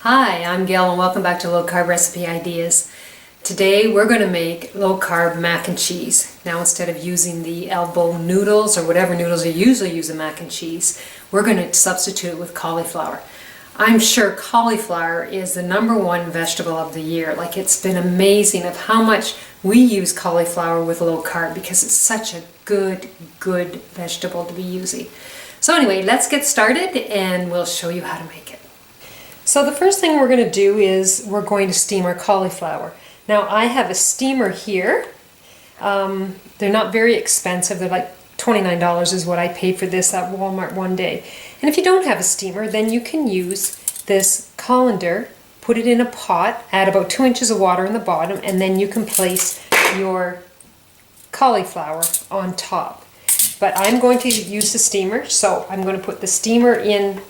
Hi, I'm Gail and welcome back to Low Carb Recipe Ideas. Today we're going to make low carb mac and cheese. Now instead of using the elbow noodles or whatever noodles you usually use in mac and cheese, we're going to substitute it with cauliflower. I'm sure cauliflower is the #1 vegetable of the year. Like, it's been amazing of how much we use cauliflower with low carb because it's such a good vegetable to be using. So anyway, let's get started and we'll show you how to make it. So the first thing we're going to do is we're going to steam our cauliflower. Now I have a steamer here. They're not very expensive. They're like $29 is what I paid for this at Walmart one day. And if you don't have a steamer, then you can use this colander, put it in a pot, add about 2 inches of water in the bottom, and then you can place your cauliflower on top. But I'm going to use the steamer, so I'm going to put the steamer in,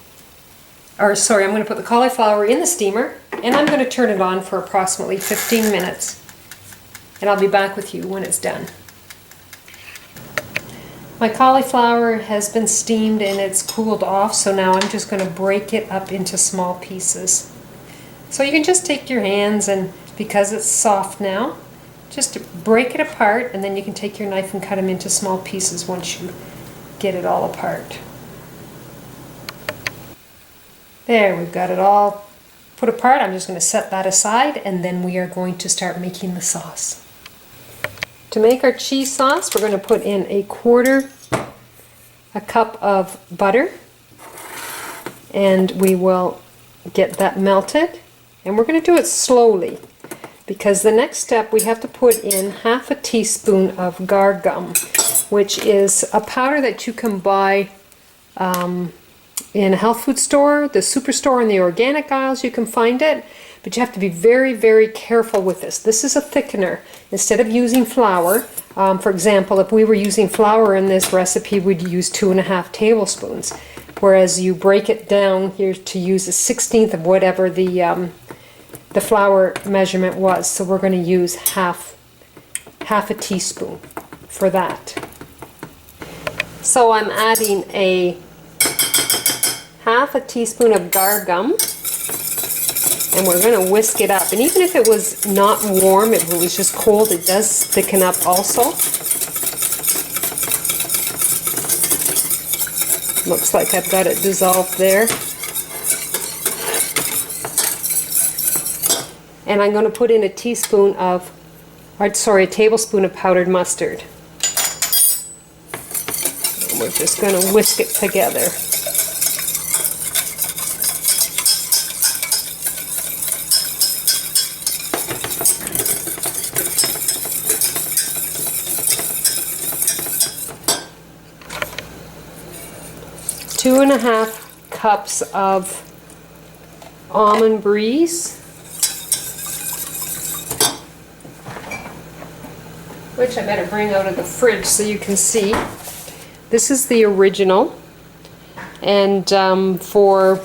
I'm going to put the cauliflower in the steamer, and I'm going to turn it on for approximately 15 minutes. And I'll be back with you when it's done. My cauliflower has been steamed and it's cooled off, so now I'm just going to break it up into small pieces. So you can just take your hands and, because it's soft now, just break it apart, and then you can take your knife and cut them into small pieces once you get it all apart. There, we've got it all put apart. I'm just going to set that aside, and then we are going to start making the sauce. To make our cheese sauce, we're going to put in a cup of butter, and we will get that melted, and we're going to do it slowly because the next step we have to put in half a teaspoon of gar gum, which is a powder that you can buy in a health food store, the superstore, and the organic aisles. You can find it, but you have to be very careful with this. This is a thickener. Instead of using flour, for example, if we were using flour in this recipe, we'd use 2.5 tablespoons. Whereas you break it down here to use a 1/16 of whatever the flour measurement was. So we're going to use half a teaspoon for that. So I'm adding a half a teaspoon of gar gum, and we're going to whisk it up. And even if it was not warm, if it was just cold, it does thicken up also. Looks like I've got it dissolved there. And I'm going to put in a tablespoon of powdered mustard. And we're just going to whisk it together. Two and a half cups of almond bries, which I better bring out of the fridge so you can see. This is the original, and for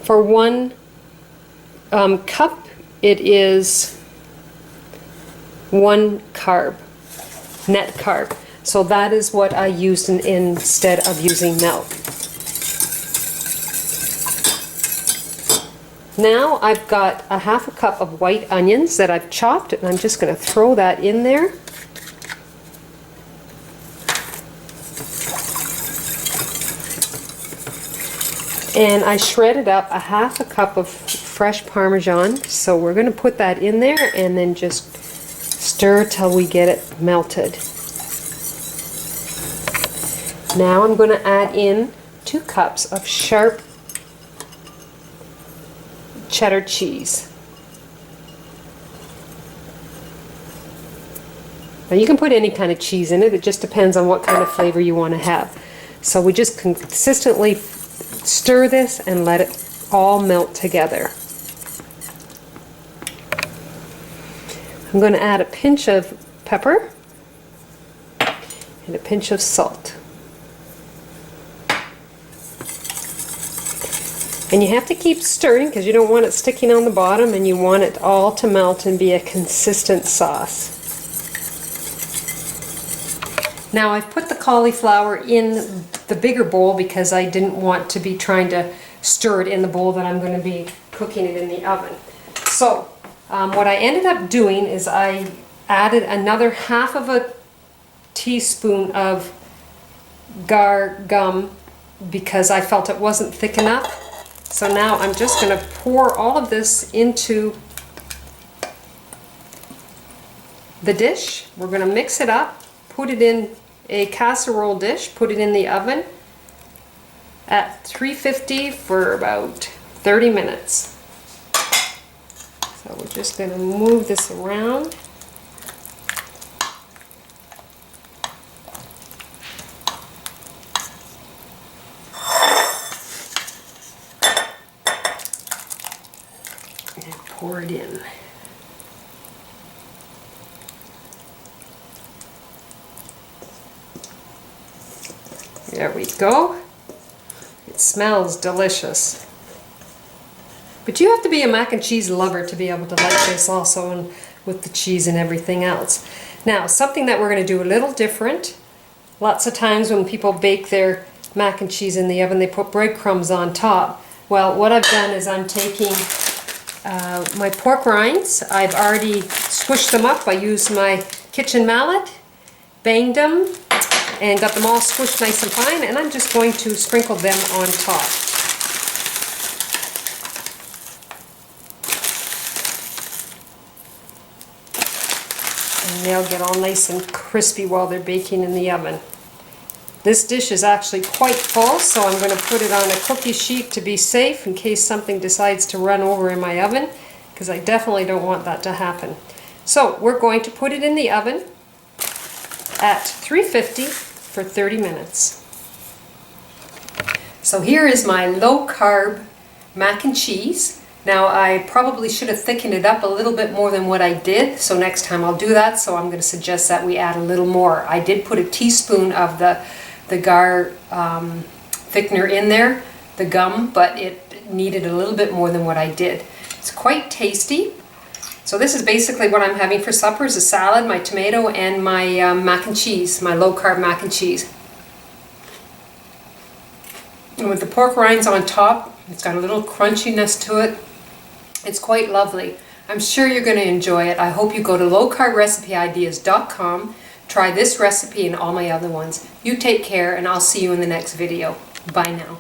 1 cup it is 1 carb, net carb. So that is what I used instead of using milk. Now I've got a half a cup of white onions that I've chopped, and I'm just going to throw that in there. And I shredded up a half a cup of fresh Parmesan, so we're going to put that in there and then just stir till we get it melted. Now I'm going to add in 2 cups of sharp cheddar cheese. Now you can put any kind of cheese in it, it just depends on what kind of flavor you want to have. So we just consistently stir this and let it all melt together. I'm going to add a pinch of pepper and a pinch of salt. And you have to keep stirring because you don't want it sticking on the bottom, and you want it all to melt and be a consistent sauce. Now I've put the cauliflower in the bigger bowl because I didn't want to be trying to stir it in the bowl that I'm going to be cooking it in the oven. So what I ended up doing is I added another half of a teaspoon of gum because I felt it wasn't thick enough. So now I'm just going to pour all of this into the dish. We're going to mix it up, put it in a casserole dish, put it in the oven at 350 for about 30 minutes. So we're just going to move this around. And pour it in. There we go. It smells delicious. But you have to be a mac and cheese lover to be able to like this also, and with the cheese and everything else. Now, something that we're going to do a little different. Lots of times when people bake their mac and cheese in the oven, they put breadcrumbs on top. Well, what I've done is I'm taking my pork rinds. I've already squished them up. I used my kitchen mallet, banged them, and got them all squished nice and fine, and I'm just going to sprinkle them on top. And they'll get all nice and crispy while they're baking in the oven. This dish is actually quite full, so I'm going to put it on a cookie sheet to be safe in case something decides to run over in my oven, because I definitely don't want that to happen. So we're going to put it in the oven at 350 for 30 minutes. So here is my low-carb mac and cheese. Now I probably should have thickened it up a little bit more than what I did, so next time I'll do that. So I'm going to suggest that we add a little more. I did put a teaspoon of the thickener in there, the gum, but it needed a little bit more than what I did. It's quite tasty. So this is basically what I'm having for supper, is a salad, my tomato, and my mac and cheese, my low-carb mac and cheese. And with the pork rinds on top, it's got a little crunchiness to it. It's quite lovely. I'm sure you're going to enjoy it. I hope you go to lowcarbrecipe.com, try this recipe and all my other ones. You take care, and I'll see you in the next video. Bye now.